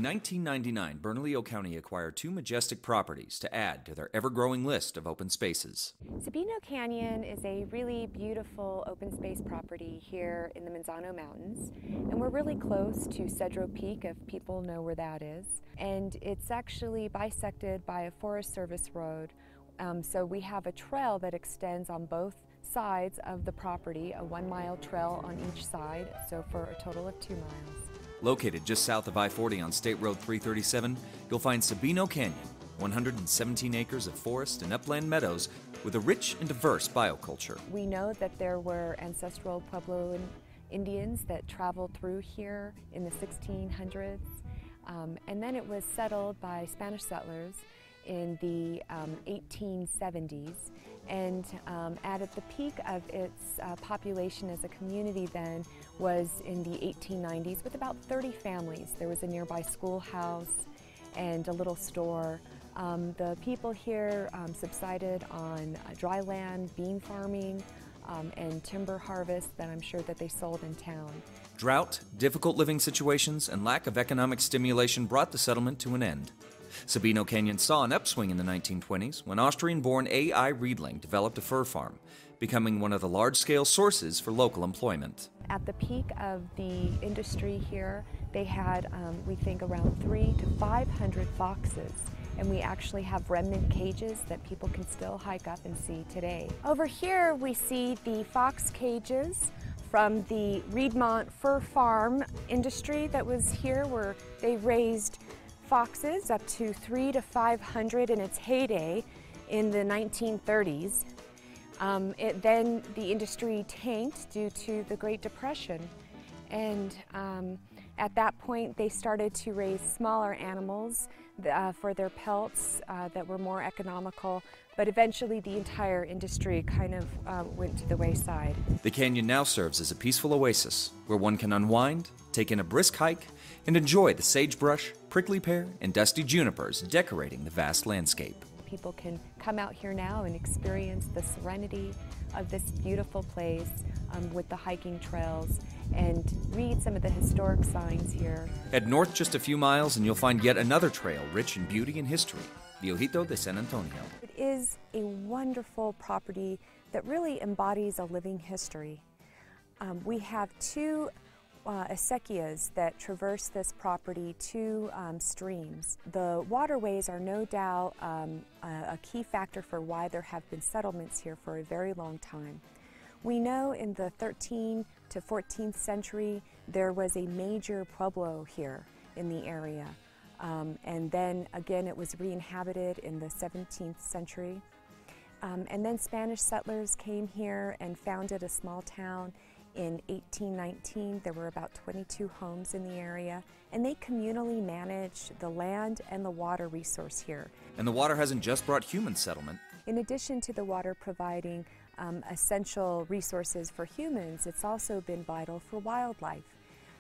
In 1999, Bernalillo County acquired two majestic properties to add to their ever-growing list of open spaces. Sabino Canyon is a really beautiful open space property here in the Manzano Mountains, and we're really close to Cedro Peak, if people know where that is. And it's actually bisected by a Forest Service road, so we have a trail that extends on both sides of the property, a 1-mile trail on each side, so for a total of 2 miles. Located just south of I-40 on State Road 337, you'll find Sabino Canyon, 117 acres of forest and upland meadows with a rich and diverse bioculture. We know that there were ancestral Pueblo Indians that traveled through here in the 1600s, and then it was settled by Spanish settlers in the 1870s, and at the peak of its population as a community then was in the 1890s with about 30 families. There was a nearby schoolhouse and a little store. The people here subsided on dry land, bean farming, and timber harvest that I'm sure that they sold in town. Drought, difficult living situations, and lack of economic stimulation brought the settlement to an end. Sabino Canyon saw an upswing in the 1920s when Austrian-born A.I. Riedling developed a fur farm, becoming one of the large-scale sources for local employment. At the peak of the industry here, they had, we think, around 300 to 500 foxes, and we actually have remnant cages that people can still hike up and see today. Over here we see the fox cages from the Riedmont Fur Farm industry that was here, where they raised foxes up to 300 to 500 in its heyday in the 1930s. Then the industry tanked due to the Great Depression, and at that point they started to raise smaller animals for their pelts that were more economical, but eventually the entire industry kind of went to the wayside. The canyon now serves as a peaceful oasis where one can unwind, take in a brisk hike, and enjoy the sagebrush, prickly pear, and dusty junipers decorating the vast landscape. People can come out here now and experience the serenity of this beautiful place with the hiking trails and read some of the historic signs here. Head north just a few miles and you'll find yet another trail rich in beauty and history, the Ojito de San Antonio. It is a wonderful property that really embodies a living history. We have two acequias that traverse this property, two streams. The waterways are no doubt a key factor for why there have been settlements here for a very long time. We know in the 13th to 14th century there was a major pueblo here in the area, and then again it was re-inhabited in the 17th century. And then Spanish settlers came here and founded a small town in 1819. There were about 22 homes in the area, and they communally managed the land and the water resource here. And the water hasn't just brought human settlement. In addition to the water providing essential resources for humans, it's also been vital for wildlife.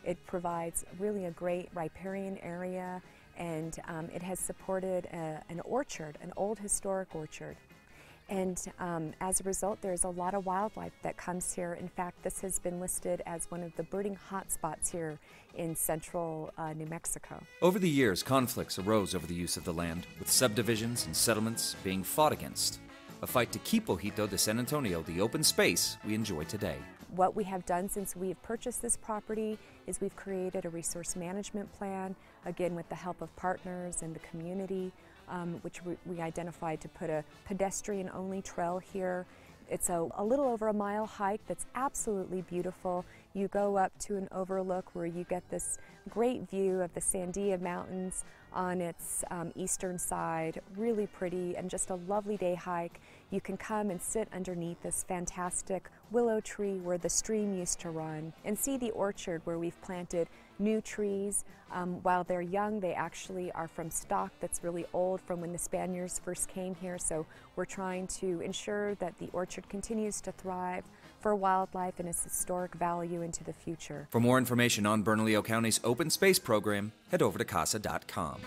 It provides really a great riparian area, and it has supported an orchard, an old historic orchard. And as a result, there's a lot of wildlife that comes here. In fact, this has been listed as one of the birding hotspots here in central New Mexico. Over the years, conflicts arose over the use of the land, with subdivisions and settlements being fought against. A fight to keep Ojito de San Antonio the open space we enjoy today. What we have done since we have purchased this property is we've created a resource management plan, again with the help of partners and the community, which we identified to put a pedestrian-only trail here. It's a little over a mile hike that's absolutely beautiful. You go up to an overlook where you get this great view of the Sandia Mountains on its eastern side, really pretty and just a lovely day hike. You can come and sit underneath this fantastic willow tree where the stream used to run and see the orchard where we've planted new trees. While they're young, they actually are from stock that's really old from when the Spaniards first came here, so we're trying to ensure that the orchard continues to thrive for wildlife and its historic value into the future. For more information on Bernalillo County's Open Space Program, head over to casa.com.